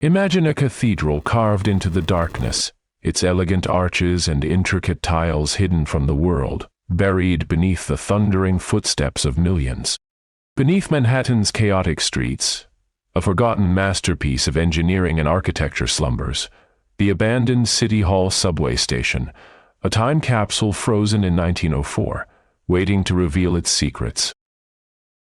Imagine a cathedral carved into the darkness, its elegant arches and intricate tiles hidden from the world, buried beneath the thundering footsteps of millions. Beneath Manhattan's chaotic streets, a forgotten masterpiece of engineering and architecture slumbers, the abandoned City Hall subway station, a time capsule frozen in 1904, waiting to reveal its secrets.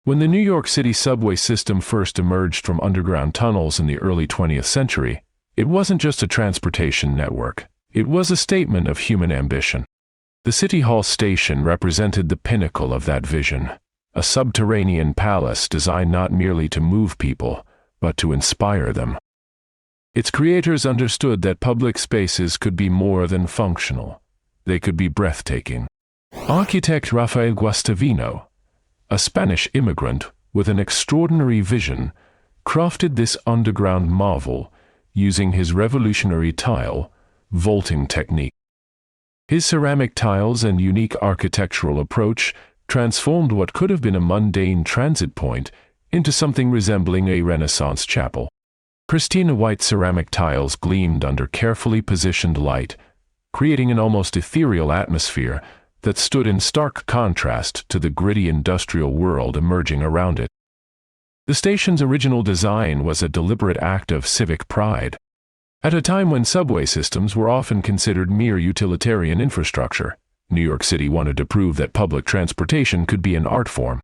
When the New York City subway system first emerged from underground tunnels in the early 20th century, it wasn't just a transportation network, it was a statement of human ambition. The City Hall station represented the pinnacle of that vision, a subterranean palace designed not merely to move people, but to inspire them. Its creators understood that public spaces could be more than functional. They could be breathtaking. Architect Rafael Guastavino, a Spanish immigrant with an extraordinary vision, crafted this underground marvel using his revolutionary tile vaulting technique. His ceramic tiles and unique architectural approach transformed what could have been a mundane transit point into something resembling a Renaissance chapel. Pristine white ceramic tiles gleamed under carefully positioned light, creating an almost ethereal atmosphere that stood in stark contrast to the gritty industrial world emerging around it. The station's original design was a deliberate act of civic pride. At a time when subway systems were often considered mere utilitarian infrastructure, New York City wanted to prove that public transportation could be an art form.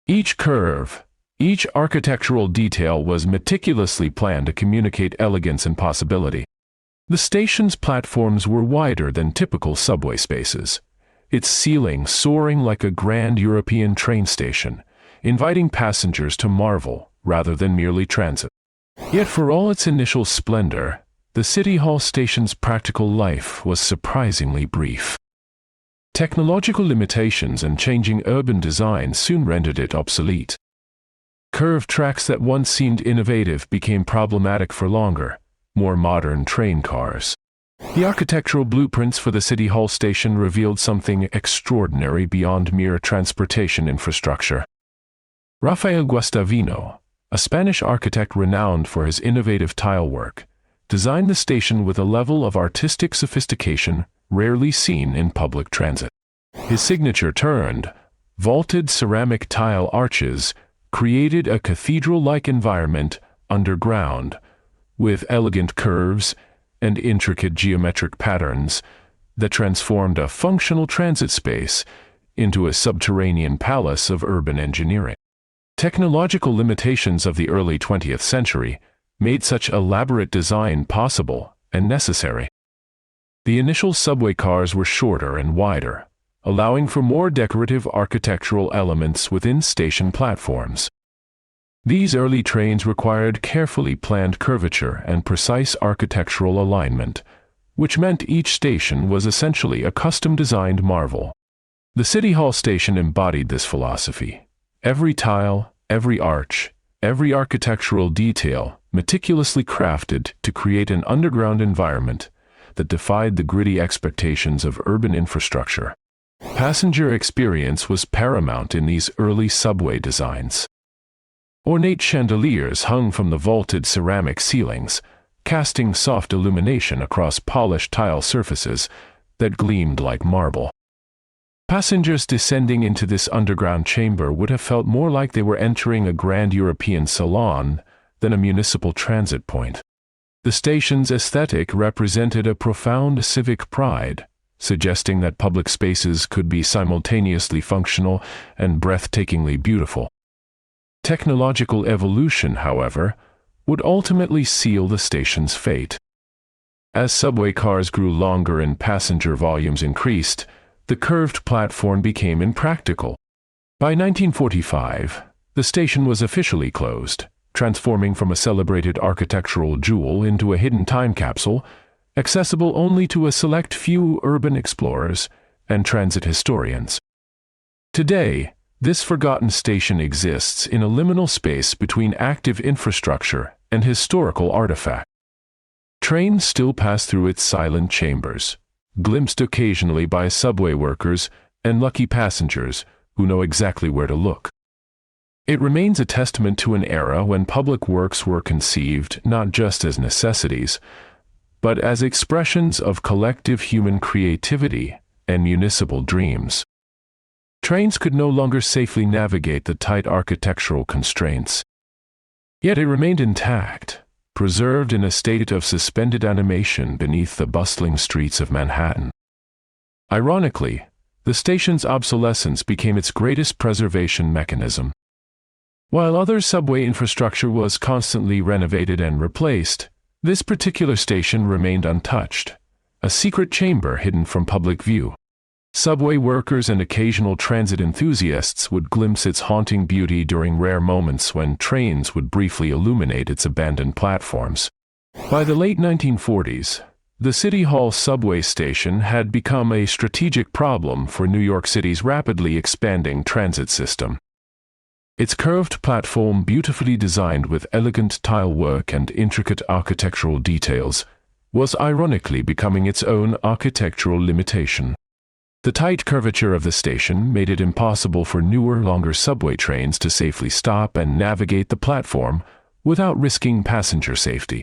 Each curve, each architectural detail was meticulously planned to communicate elegance and possibility. The station's platforms were wider than typical subway spaces, its ceiling soaring like a grand European train station, inviting passengers to marvel rather than merely transit. Yet for all its initial splendor, the City Hall station's practical life was surprisingly brief. Technological limitations and changing urban design soon rendered it obsolete. Curved tracks that once seemed innovative became problematic for longer, more modern train cars. The architectural blueprints for the City Hall station revealed something extraordinary beyond mere transportation infrastructure. Rafael Guastavino, a Spanish architect renowned for his innovative tile work, designed the station with a level of artistic sophistication rarely seen in public transit. His signature turned, vaulted ceramic tile arches created a cathedral-like environment underground, with elegant curves and intricate geometric patterns that transformed a functional transit space into a subterranean palace of urban engineering. Technological limitations of the early 20th century made such elaborate design possible and necessary. The initial subway cars were shorter and wider, allowing for more decorative architectural elements within station platforms. These early trains required carefully planned curvature and precise architectural alignment, which meant each station was essentially a custom-designed marvel. The City Hall station embodied this philosophy. Every tile, every arch, every architectural detail meticulously crafted to create an underground environment that defied the gritty expectations of urban infrastructure. Passenger experience was paramount in these early subway designs. Ornate chandeliers hung from the vaulted ceramic ceilings, casting soft illumination across polished tile surfaces that gleamed like marble. Passengers descending into this underground chamber would have felt more like they were entering a grand European salon than a municipal transit point. The station's aesthetic represented a profound civic pride, suggesting that public spaces could be simultaneously functional and breathtakingly beautiful. Technological evolution, however, would ultimately seal the station's fate. As subway cars grew longer and passenger volumes increased, the curved platform became impractical. By 1945, the station was officially closed, transforming from a celebrated architectural jewel into a hidden time capsule, accessible only to a select few urban explorers and transit historians. Today, this forgotten station exists in a liminal space between active infrastructure and historical artifact. Trains still pass through its silent chambers, glimpsed occasionally by subway workers and lucky passengers who know exactly where to look. It remains a testament to an era when public works were conceived not just as necessities, but as expressions of collective human creativity and municipal dreams. Trains could no longer safely navigate the tight architectural constraints. Yet it remained intact, preserved in a state of suspended animation beneath the bustling streets of Manhattan. Ironically, the station's obsolescence became its greatest preservation mechanism. While other subway infrastructure was constantly renovated and replaced, this particular station remained untouched, a secret chamber hidden from public view. Subway workers and occasional transit enthusiasts would glimpse its haunting beauty during rare moments when trains would briefly illuminate its abandoned platforms. By the late 1940s, the City Hall subway station had become a strategic problem for New York City's rapidly expanding transit system. Its curved platform, beautifully designed with elegant tilework and intricate architectural details, was ironically becoming its own architectural limitation. The tight curvature of the station made it impossible for newer, longer subway trains to safely stop and navigate the platform without risking passenger safety.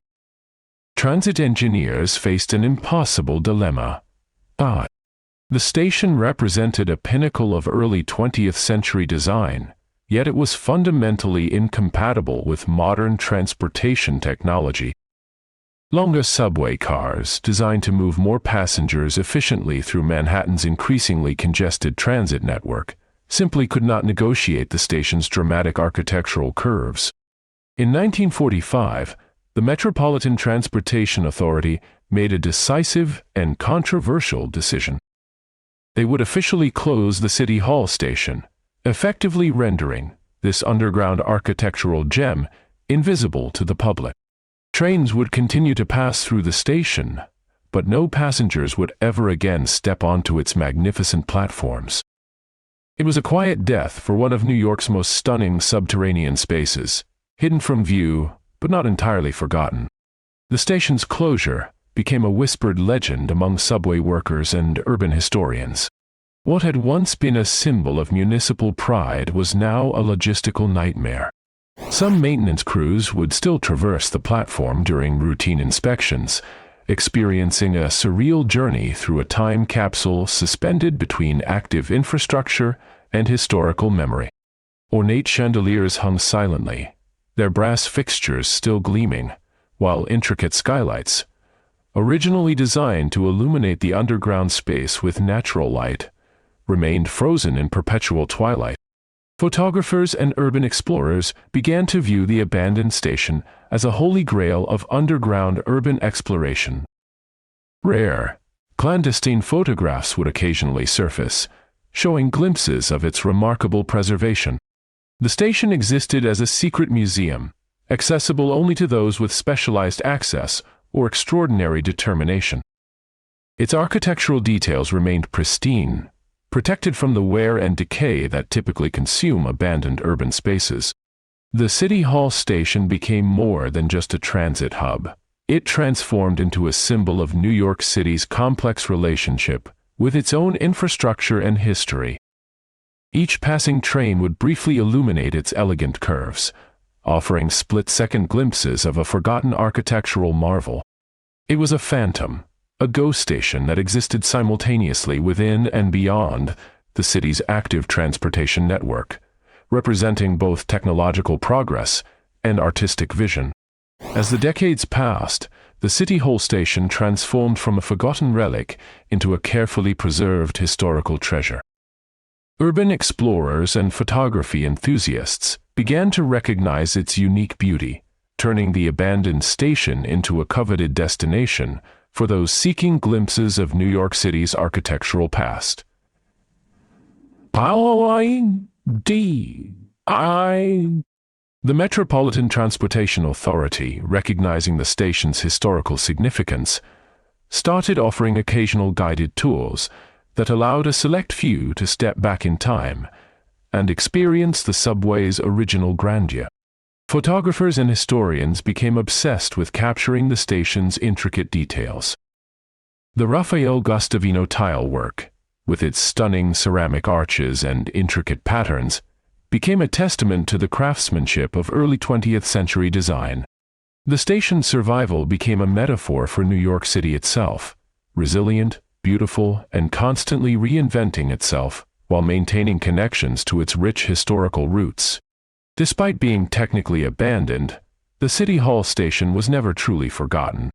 Transit engineers faced an impossible dilemma. The station represented a pinnacle of early 20th century design, yet it was fundamentally incompatible with modern transportation technology. Longer subway cars, designed to move more passengers efficiently through Manhattan's increasingly congested transit network, simply could not negotiate the station's dramatic architectural curves. In 1945, the Metropolitan Transportation Authority made a decisive and controversial decision. They would officially close the City Hall station, effectively rendering this underground architectural gem invisible to the public. Trains would continue to pass through the station, but no passengers would ever again step onto its magnificent platforms. It was a quiet death for one of New York's most stunning subterranean spaces, hidden from view but not entirely forgotten. The station's closure became a whispered legend among subway workers and urban historians. What had once been a symbol of municipal pride was now a logistical nightmare. Some maintenance crews would still traverse the platform during routine inspections, experiencing a surreal journey through a time capsule suspended between active infrastructure and historical memory. Ornate chandeliers hung silently, their brass fixtures still gleaming, while intricate skylights, originally designed to illuminate the underground space with natural light, remained frozen in perpetual twilight. Photographers and urban explorers began to view the abandoned station as a holy grail of underground urban exploration. Rare, clandestine photographs would occasionally surface, showing glimpses of its remarkable preservation. The station existed as a secret museum, accessible only to those with specialized access or extraordinary determination. Its architectural details remained pristine, protected from the wear and decay that typically consume abandoned urban spaces. The City Hall station became more than just a transit hub. It transformed into a symbol of New York City's complex relationship with its own infrastructure and history. Each passing train would briefly illuminate its elegant curves, offering split-second glimpses of a forgotten architectural marvel. It was a phantom, a ghost station that existed simultaneously within and beyond the city's active transportation network, representing both technological progress and artistic vision. As the decades passed, the City Hall station transformed from a forgotten relic into a carefully preserved historical treasure. Urban explorers and photography enthusiasts began to recognize its unique beauty, turning the abandoned station into a coveted destination for those seeking glimpses of New York City's architectural past. The Metropolitan Transportation Authority, recognizing the station's historical significance, started offering occasional guided tours that allowed a select few to step back in time and experience the subway's original grandeur. Photographers and historians became obsessed with capturing the station's intricate details. The Raphael Guastavino tilework, with its stunning ceramic arches and intricate patterns, became a testament to the craftsmanship of early 20th century design. The station's survival became a metaphor for New York City itself, resilient, beautiful, and constantly reinventing itself, while maintaining connections to its rich historical roots. Despite being technically abandoned, the City Hall station was never truly forgotten.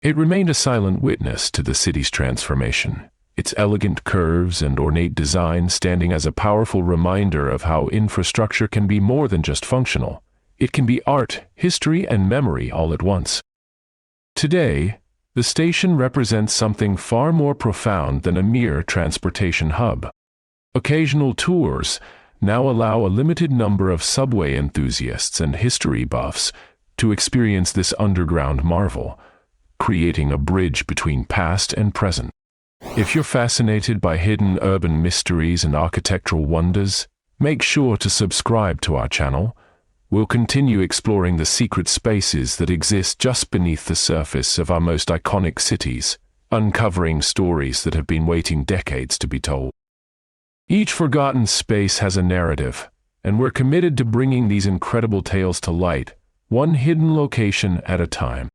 It remained a silent witness to the city's transformation, its elegant curves and ornate design standing as a powerful reminder of how infrastructure can be more than just functional. It can be art, history, and memory all at once. Today, the station represents something far more profound than a mere transportation hub. Occasional tours now allow a limited number of subway enthusiasts and history buffs to experience this underground marvel, creating a bridge between past and present. If you're fascinated by hidden urban mysteries and architectural wonders, make sure to subscribe to our channel. We'll continue exploring the secret spaces that exist just beneath the surface of our most iconic cities, uncovering stories that have been waiting decades to be told. Each forgotten space has a narrative, and we're committed to bringing these incredible tales to light, one hidden location at a time.